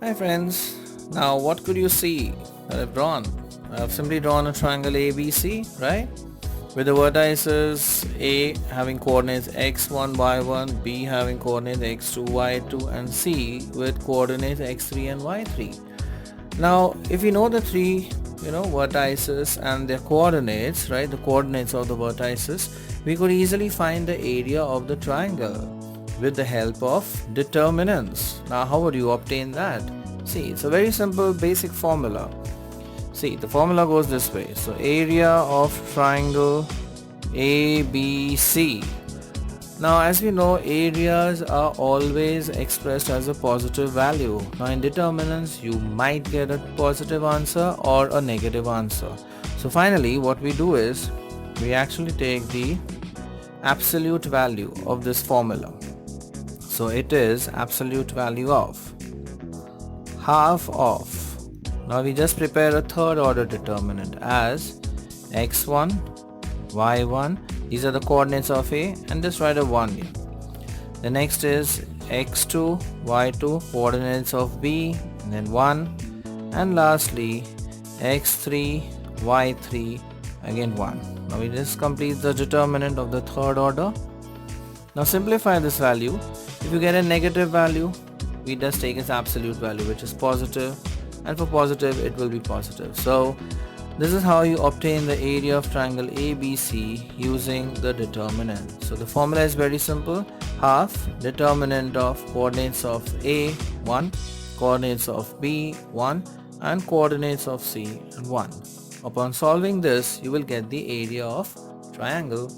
Hi friends, now what could you see that I've drawn? I've simply drawn a triangle ABC, right? With the vertices A having coordinates x1, y1, B having coordinates x2, y2 and C with coordinates x3 and y3. Now if we know the three vertices and their coordinates, right, the coordinates of the vertices, we could easily find the area of the triangle with the help of determinants. Now how would you obtain that? See, it's a very simple basic formula. See, the formula goes this way. So area of triangle ABC. Now as we know, areas are always expressed as a positive value. Now in determinants you might get a positive answer or a negative answer. So finally what we do is we actually take the absolute value of this formula. So it is absolute value of half of. Now we just prepare a third order determinant as x1, y1, these are the coordinates of A, and just write a 1 here. The next is x2, y2, coordinates of B, and then 1, and lastly x3, y3, again 1. Now we just complete the determinant of the third order. Now simplify this value. If you get a negative value, we just take its absolute value, which is positive, and for positive it will be positive. So this is how you obtain the area of triangle ABC using the determinant. So the formula is very simple. Half determinant of coordinates of A 1, coordinates of B 1, and coordinates of C and 1. Upon solving this, you will get the area of triangle.